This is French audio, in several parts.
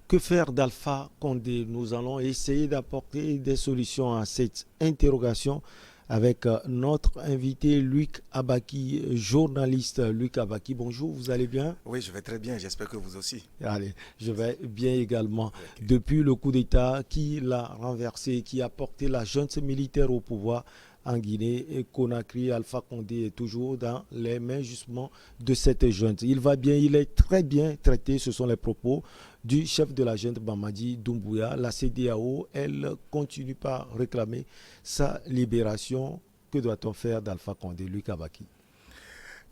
Que faire d'Alpha Condé? Nous allons essayer d'apporter des solutions à cette interrogation avec notre invité Luc Abaki, journaliste Luc Abaki. Bonjour, vous allez bien? Oui, je vais très bien, j'espère que vous aussi. Allez, je vais bien également. Ok. Depuis le coup d'État qui l'a renversé, qui a porté la junte militaire au pouvoir en Guinée, et Conakry, Alpha Condé est toujours dans les mains justement de cette junte. Il va bien, il est très bien traité, ce sont les propos du chef de la junte Mamadi Doumbouya. La CEDEAO, elle continue par réclamer sa libération. Que doit-on faire d'Alpha Condé, Luc Abaki?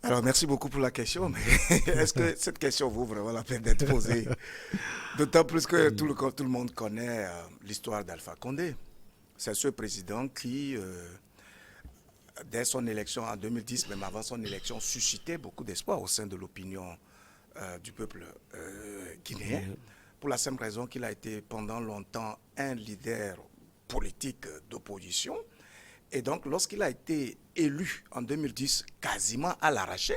Alors, merci beaucoup pour la question, mais est-ce que cette question vaut vraiment la peine d'être posée? D'autant plus que tout le monde connaît l'histoire d'Alpha Condé. C'est ce président qui, dès son élection en 2010, même avant son élection, suscitait beaucoup d'espoir au sein de l'opinion du peuple guinéen, pour la simple raison qu'il a été pendant longtemps un leader politique d'opposition. Et donc, lorsqu'il a été élu en 2010, quasiment à l'arraché,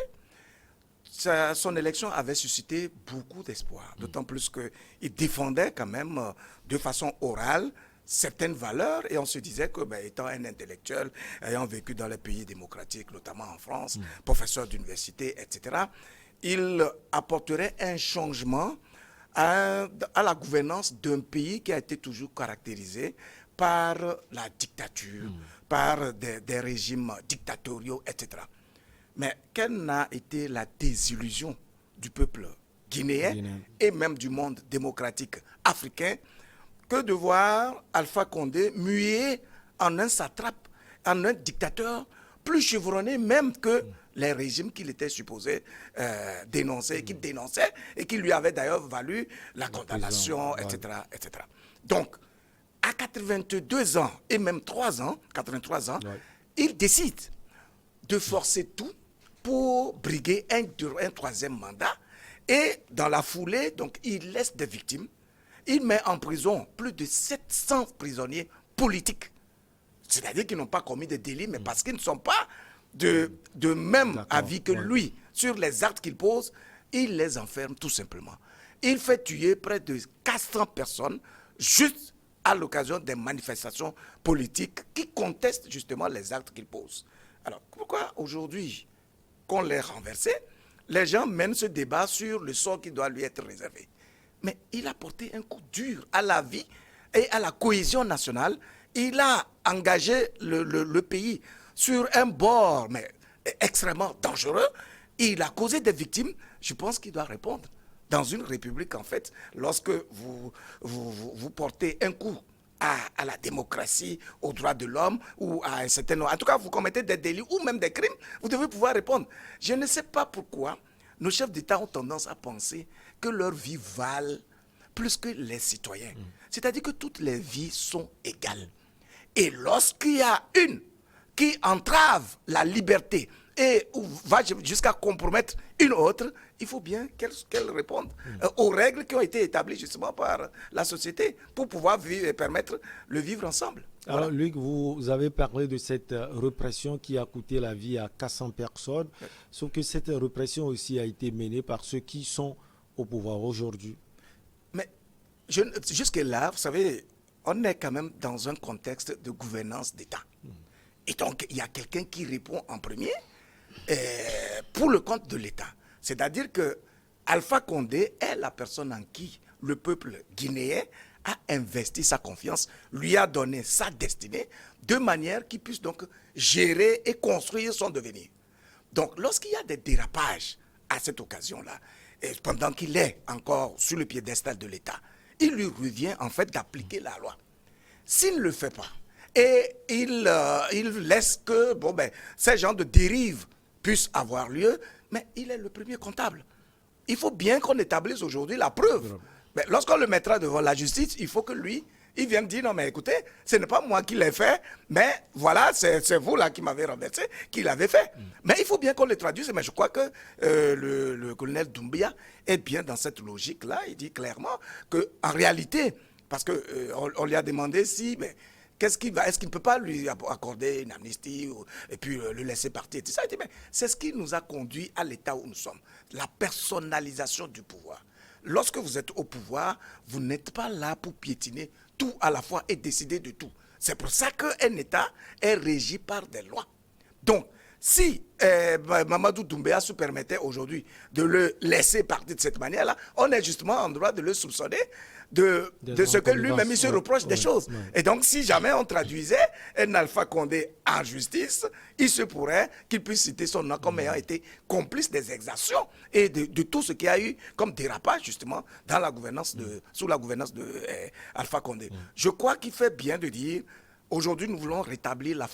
son élection avait suscité beaucoup d'espoir. D'autant plus qu'il défendait quand même de façon orale certaines valeurs et on se disait que, étant un intellectuel, ayant vécu dans les pays démocratiques, notamment en France, professeur d'université, etc., il apporterait un changement à la gouvernance d'un pays qui a été toujours caractérisé par la dictature, par des régimes dictatoriaux, etc. Mais quelle n'a été la désillusion du peuple guinéen Guinée. et même du monde démocratique africain que de voir Alpha Condé muet en un satrape, en un dictateur plus chevronné même que les régimes qu'il était supposé dénoncer, qu'il dénonçait et qui lui avaient d'ailleurs valu la condamnation, prison, ouais. etc., etc. Donc, à 82 ans et même 3 ans, 83 ans, Ouais. il décide de forcer tout pour briguer un troisième mandat. Et dans la foulée, donc, il laisse des victimes. Il met en prison plus de 700 prisonniers politiques. C'est-à-dire qu'ils n'ont pas commis de délits, mais parce qu'ils ne sont pas de même D'accord, avis que ouais. lui sur les actes qu'il pose, il les enferme tout simplement. Il fait tuer près de 400 personnes juste à l'occasion des manifestations politiques qui contestent justement les actes qu'il pose. Alors pourquoi aujourd'hui qu'on l'ait renversé, les gens mènent ce débat sur le sort qui doit lui être réservé. Mais il a porté un coup dur à la vie et à la cohésion nationale. Il a engagé le pays sur un bord mais extrêmement dangereux. Il a causé des victimes. Je pense qu'il doit répondre. Dans une république, en fait, lorsque vous portez un coup à la démocratie, aux droits de l'homme ou à un certain... En tout cas, vous commettez des délits ou même des crimes, vous devez pouvoir répondre. Je ne sais pas pourquoi nos chefs d'État ont tendance à penser que leur vie valent plus que les citoyens. C'est-à-dire que toutes les vies sont égales. Et lorsqu'il y a une qui entrave la liberté et va jusqu'à compromettre une autre, il faut bien qu'elle réponde aux règles qui ont été établies justement par la société pour pouvoir vivre et permettre le vivre ensemble. Alors, Voilà. Luc, vous avez parlé de cette répression qui a coûté la vie à 400 personnes, sauf que cette répression aussi a été menée par ceux qui sont au pouvoir aujourd'hui. Mais jusque-là, vous savez, on est quand même dans un contexte de gouvernance d'État. Et donc, il y a quelqu'un qui répond en premier pour le compte de l'État. C'est-à-dire que Alpha Condé est la personne en qui le peuple guinéen a investi sa confiance, lui a donné sa destinée, de manière qu'il puisse donc gérer et construire son devenir. Donc, lorsqu'il y a des dérapages à cette occasion-là, et pendant qu'il est encore sur le piédestal de l'État, il lui revient en fait d'appliquer la loi. S'il ne le fait pas, et il laisse que ces genres de dérives puissent avoir lieu, mais il est le premier comptable. Il faut bien qu'on établisse aujourd'hui la preuve. Mais lorsqu'on le mettra devant la justice, il faut que lui, il vienne dire, non mais écoutez, ce n'est pas moi qui l'ai fait, mais voilà, c'est vous là qui m'avez renversé, qui l'avez fait. Mais il faut bien qu'on le traduise, mais je crois que le colonel Doumbia est bien dans cette logique-là. Il dit clairement qu'en réalité, parce qu'on lui a demandé si... Mais, est-ce qu'il ne peut pas lui accorder une amnistie et puis le laisser partir, tout ça. Il dit, mais c'est ce qui nous a conduit à l'état où nous sommes. La personnalisation du pouvoir. lorsque vous êtes au pouvoir, vous n'êtes pas là pour piétiner tout à la fois et décider de tout. C'est pour ça qu'un État est régi par des lois. Donc, si Mamadou Doumbouya se permettait aujourd'hui de le laisser partir de cette manière-là, on est justement en droit de le soupçonner de ce que lui-même il se reproche des choses. Et donc, si jamais on traduisait un Alpha Condé en justice, il se pourrait qu'il puisse citer son nom comme ayant été complice des exactions et de tout ce qu'il y a eu comme dérapage, justement, dans la gouvernance sous la gouvernance de Alpha Condé. Je crois qu'il fait bien de dire, aujourd'hui, nous voulons rétablir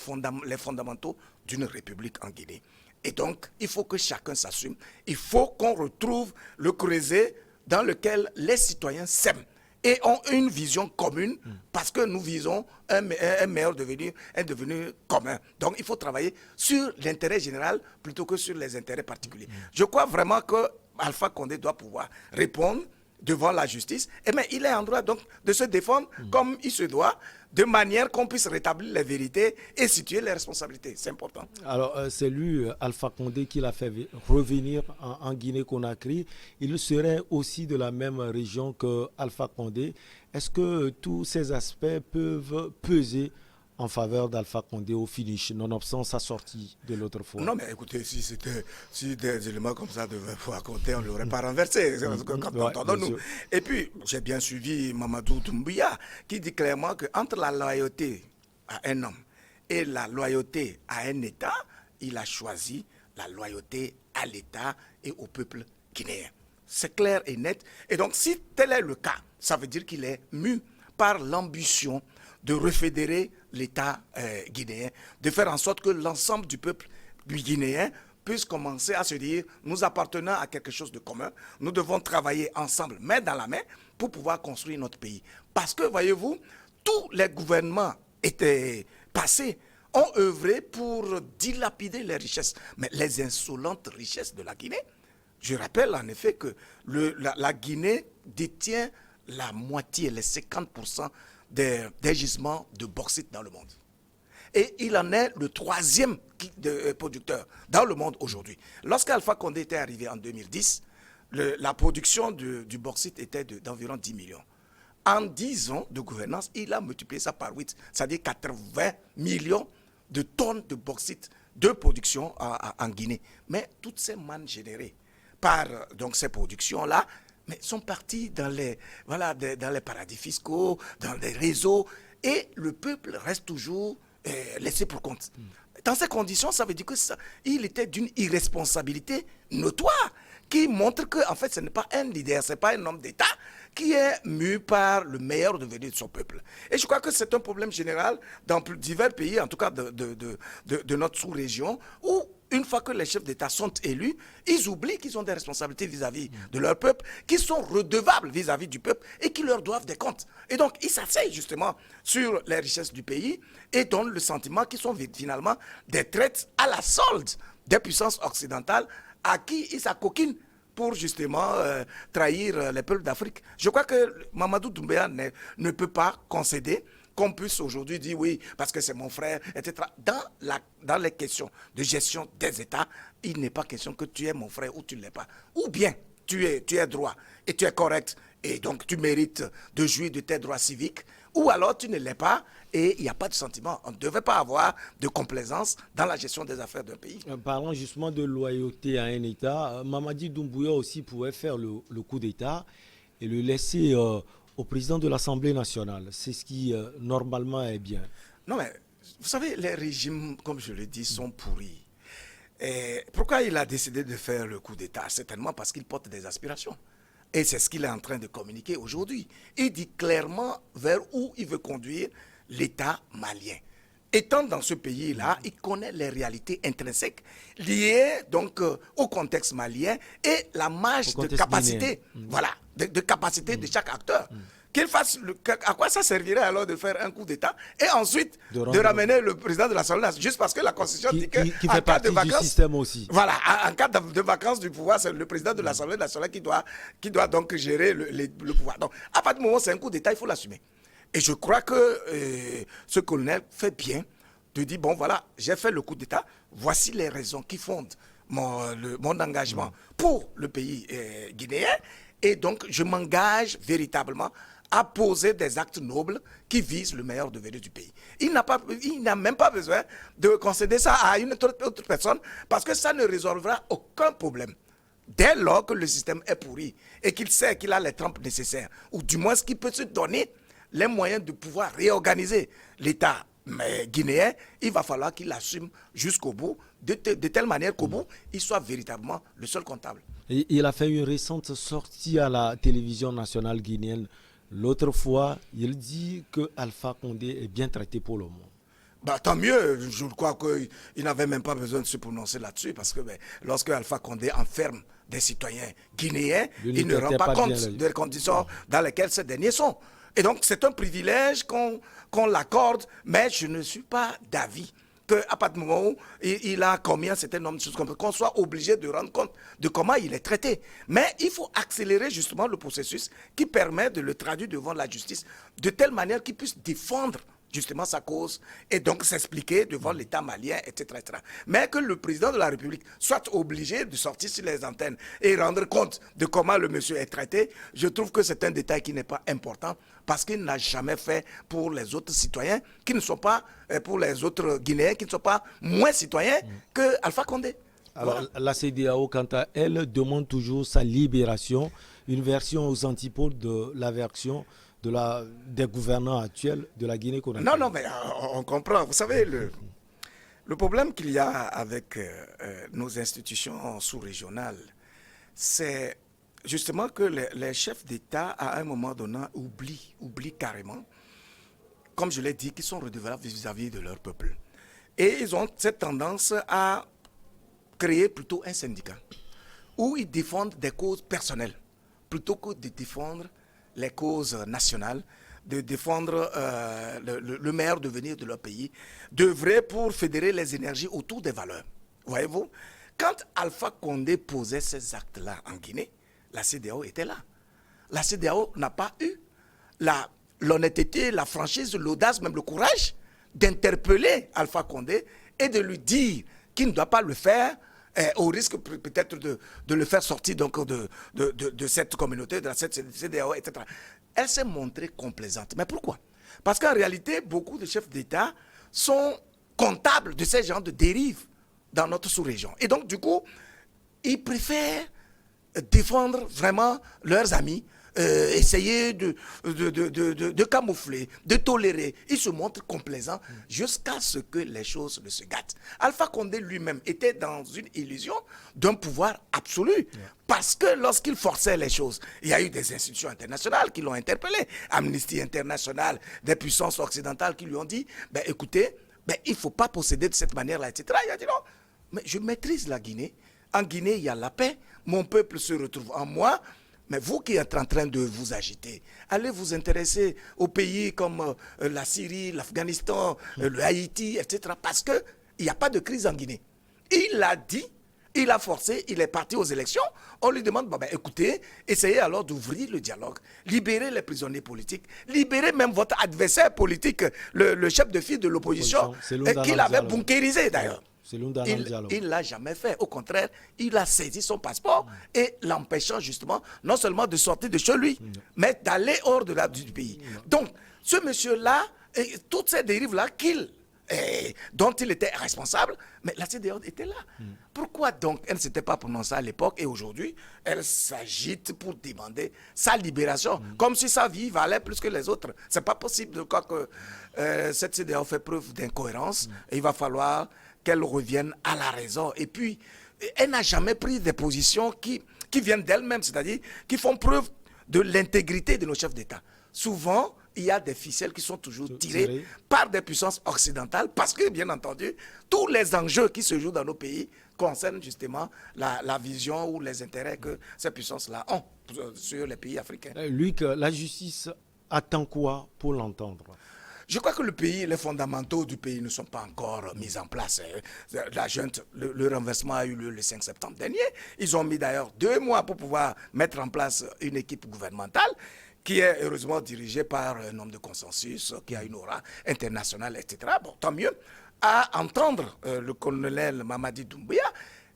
les fondamentaux d'une république en Guinée. Et donc, il faut que chacun s'assume. Il faut qu'on retrouve le creuset dans lequel les citoyens s'aiment et ont une vision commune parce que nous visons un meilleur devenir, un devenir commun. Donc, il faut travailler sur l'intérêt général plutôt que sur les intérêts particuliers. Je crois vraiment que Alpha Condé doit pouvoir répondre devant la justice, mais il est en droit donc de se défendre comme il se doit, de manière qu'on puisse rétablir les vérités et situer les responsabilités. C'est important. Alors, c'est lui, Alpha Condé, qui l'a fait revenir en Guinée-Conakry. Il serait aussi de la même région que Alpha Condé. Est-ce que tous ces aspects peuvent peser en faveur d'Alpha Condé au finish, nonobstant sa sortie de l'autre fois? Non, mais écoutez, si des éléments comme ça devaient raconter, on ne l'aurait pas renversé. Entendons-nous. Et puis, j'ai bien suivi Mamadou Doumbouya, qui dit clairement qu'entre la loyauté à un homme et la loyauté à un État, il a choisi la loyauté à l'État et au peuple guinéen. C'est clair et net. Et donc, si tel est le cas, ça veut dire qu'il est mu par l'ambition de refédérer l'État guinéen, de faire en sorte que l'ensemble du peuple guinéen puisse commencer à se dire, nous appartenons à quelque chose de commun, nous devons travailler ensemble, main dans la main, pour pouvoir construire notre pays. Parce que, voyez-vous, tous les gouvernements étaient passés, ont œuvré pour dilapider les richesses, mais les insolentes richesses de la Guinée. Je rappelle en effet que la Guinée détient la moitié, les 50% des gisements de bauxite dans le monde. Et il en est le troisième producteur dans le monde aujourd'hui. Lorsqu'Alpha Condé était arrivé en 2010, la production du bauxite était d'environ 10 millions. En 10 ans de gouvernance, il a multiplié ça par 8, c'est-à-dire 80 millions de tonnes de bauxite de production en Guinée. Mais toutes ces mannes générées par donc, ces productions-là, mais sont partis dans les paradis fiscaux, dans les réseaux, et le peuple reste toujours laissé pour compte. Dans ces conditions, ça veut dire qu'il était d'une irresponsabilité notoire, qui montre que, en fait, ce n'est pas un leader, ce n'est pas un homme d'État qui est mu par le meilleur devenir de son peuple. Et je crois que c'est un problème général dans divers pays, en tout cas de notre sous-région, où une fois que les chefs d'État sont élus, ils oublient qu'ils ont des responsabilités vis-à-vis de leur peuple, qu'ils sont redevables vis-à-vis du peuple et qu'ils leur doivent des comptes. Et donc, ils s'asseyent justement sur les richesses du pays et donnent le sentiment qu'ils sont finalement des traites à la solde des puissances occidentales à qui ils s'acoquinent pour justement trahir les peuples d'Afrique. Je crois que Mamadou Doumbouya ne peut pas concéder qu'on puisse aujourd'hui dire oui, parce que c'est mon frère, etc. Dans les questions de gestion des États, il n'est pas question que tu es mon frère ou tu ne l'es pas. Ou bien tu es droit et tu es correct et donc tu mérites de jouir de tes droits civiques, ou alors tu ne l'es pas et il n'y a pas de sentiment. On ne devait pas avoir de complaisance dans la gestion des affaires d'un pays. Parlant justement de loyauté à un État, Mamadi Doumbouya aussi pouvait faire le coup d'État et le laisser au président de l'Assemblée nationale. C'est ce qui, normalement, est bien. Non, mais vous savez, les régimes, comme je le dis, sont pourris. Et pourquoi il a décidé de faire le coup d'État? Certainement parce qu'il porte des aspirations. Et c'est ce qu'il est en train de communiquer aujourd'hui. Il dit clairement vers où il veut conduire l'État malien. Étant dans ce pays-là, il connaît les réalités intrinsèques liées donc au contexte malien et la marge de capacité, voilà, de capacité de chaque acteur. Qu'il fasse à quoi ça servirait alors de faire un coup d'État et ensuite de ramener le président de l'Assemblée nationale juste parce que la Constitution dit que qui fait partie du système aussi. Voilà, en cas de vacances du pouvoir, c'est le président de l'Assemblée nationale qui doit donc gérer le pouvoir. Donc, à partir du moment où c'est un coup d'État, il faut l'assumer. Et je crois que ce colonel fait bien de dire, bon voilà, j'ai fait le coup d'État, voici les raisons qui fondent mon engagement pour le pays guinéen, Et donc, je m'engage véritablement à poser des actes nobles qui visent le meilleur devenir du pays. Il n'a même pas besoin de concéder ça à une autre personne parce que ça ne résolvera aucun problème. Dès lors que le système est pourri et qu'il sait qu'il a les trempes nécessaires, ou du moins qu'il peut se donner les moyens de pouvoir réorganiser l'État guinéen, il va falloir qu'il assume jusqu'au bout, de telle manière qu'au bout, il soit véritablement le seul comptable. Et il a fait une récente sortie à la télévision nationale guinéenne. L'autre fois, il dit que Alpha Condé est bien traité pour le moment. Bah, tant mieux, je crois qu'il n'avait même pas besoin de se prononcer là-dessus parce que lorsque Alpha Condé enferme des citoyens guinéens, il ne rend pas compte des conditions dans lesquelles ces derniers sont. Et donc c'est un privilège qu'on l'accorde, mais je ne suis pas d'avis qu'à partir du moment où il a commis un certain nombre de choses, qu'on soit obligé de rendre compte de comment il est traité. Mais il faut accélérer justement le processus qui permet de le traduire devant la justice de telle manière qu'il puisse défendre justement sa cause et donc s'expliquer devant l'État malien, etc., etc. Mais que le président de la République soit obligé de sortir sur les antennes et rendre compte de comment le monsieur est traité, je trouve que c'est un détail qui n'est pas important parce qu'il n'a jamais fait pour les autres citoyens qui ne sont pas, pour les autres Guinéens qui ne sont pas moins citoyens que Alpha Condé. Alors, la CEDEAO, quant à elle, demande toujours sa libération, une version aux antipodes de la version des gouvernants actuels de la Guinée-Conakry. Non, mais on comprend. Vous savez, le problème qu'il y a avec nos institutions sous-régionales, c'est justement que les chefs d'État, à un moment donné, oublient carrément, comme je l'ai dit, qu'ils sont redevables vis-à-vis de leur peuple. Et ils ont cette tendance à créer plutôt un syndicat où ils défendent des causes personnelles plutôt que de défendre les causes nationales, de défendre le meilleur devenir de leur pays, d'œuvrer pour fédérer les énergies autour des valeurs. Voyez-vous, quand Alpha Condé posait ces actes-là en Guinée, la CEDEAO était là. La CEDEAO n'a pas eu l'honnêteté, la franchise, l'audace, même le courage d'interpeller Alpha Condé et de lui dire qu'il ne doit pas le faire, au risque peut-être de le faire sortir donc de cette communauté, de cette CEDEAO, etc. Elle s'est montrée complaisante. Mais pourquoi? Parce qu'en réalité, beaucoup de chefs d'État sont comptables de ces genres de dérives dans notre sous-région. Et donc, du coup, ils préfèrent défendre vraiment leurs amis, essayer de camoufler, de tolérer. Il se montre complaisant jusqu'à ce que les choses ne se gâtent. Alpha Condé lui-même était dans une illusion d'un pouvoir absolu. Parce que lorsqu'il forçait les choses, il y a eu des institutions internationales qui l'ont interpellé. Amnesty International, des puissances occidentales qui lui ont dit, écoutez, il ne faut pas procéder de cette manière-là, etc. Il a dit non, mais je maîtrise la Guinée. En Guinée, il y a la paix. Mon peuple se retrouve en moi. Mais vous qui êtes en train de vous agiter, allez vous intéresser aux pays comme la Syrie, l'Afghanistan, le Haïti, etc. Parce qu'il n'y a pas de crise en Guinée. Il l'a dit, il a forcé, il est parti aux élections. On lui demande, écoutez, essayez alors d'ouvrir le dialogue, libérer les prisonniers politiques, libérer même votre adversaire politique, le chef de file de l'opposition, qu'il avait bunkérisé d'ailleurs. Il ne l'a jamais fait. Au contraire, il a saisi son passeport et l'empêchant justement non seulement de sortir de chez lui, mais d'aller hors du pays. Donc, ce monsieur-là, toutes ces dérives-là dont il était responsable, mais la CEDEAO était là. Pourquoi donc elle ne s'était pas prononcée à l'époque et aujourd'hui, elle s'agite pour demander sa libération, comme si sa vie valait plus que les autres. C'est pas possible. Je crois que cette CEDEAO fait preuve d'incohérence et il va falloir qu'elle revienne à la raison. Et puis, elle n'a jamais pris des positions qui viennent d'elle-même, c'est-à-dire qui font preuve de l'intégrité de nos chefs d'État. Souvent, il y a des ficelles qui sont toujours tirées par des puissances occidentales parce que, bien entendu, tous les enjeux qui se jouent dans nos pays concernent justement la vision ou les intérêts que ces puissances-là ont sur les pays africains. Luc, la justice attend quoi pour l'entendre? Je crois que les fondamentaux du pays ne sont pas encore mis en place. La junte, le renversement a eu lieu le 5 septembre dernier. Ils ont mis d'ailleurs 2 mois pour pouvoir mettre en place une équipe gouvernementale qui est heureusement dirigée par un homme de consensus, qui a une aura internationale, etc. Bon, tant mieux. À entendre le colonel Mamadi Doumbouya,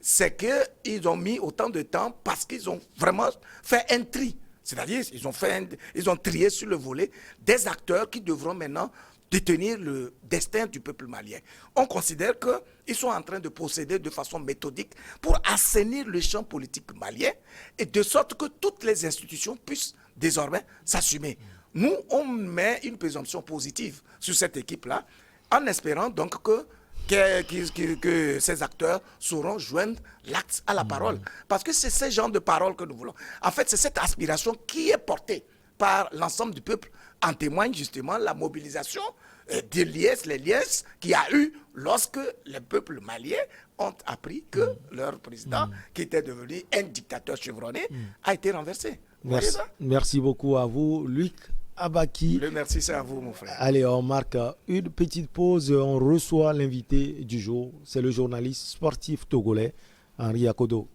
c'est qu'ils ont mis autant de temps parce qu'ils ont vraiment fait un tri. C'est-à-dire, ils ont trié sur le volet des acteurs qui devront maintenant détenir le destin du peuple malien. On considère qu'ils sont en train de procéder de façon méthodique pour assainir le champ politique malien et de sorte que toutes les institutions puissent désormais s'assumer. Nous, on met une présomption positive sur cette équipe-là en espérant donc que ces acteurs sauront joindre l'acte à la parole. Parce que c'est ce genre de parole que nous voulons. En fait, c'est cette aspiration qui est portée par l'ensemble du peuple. En témoigne justement la mobilisation des liesses, les liesses qu'il y a eu lorsque les peuples maliens ont appris que leur président, qui était devenu un dictateur chevronné, a été renversé. Merci beaucoup à vous, Luc Abaki. Le merci, c'est à vous, mon frère. Allez, on marque une petite pause. On reçoit l'invité du jour. C'est le journaliste sportif togolais, Henri Akodo.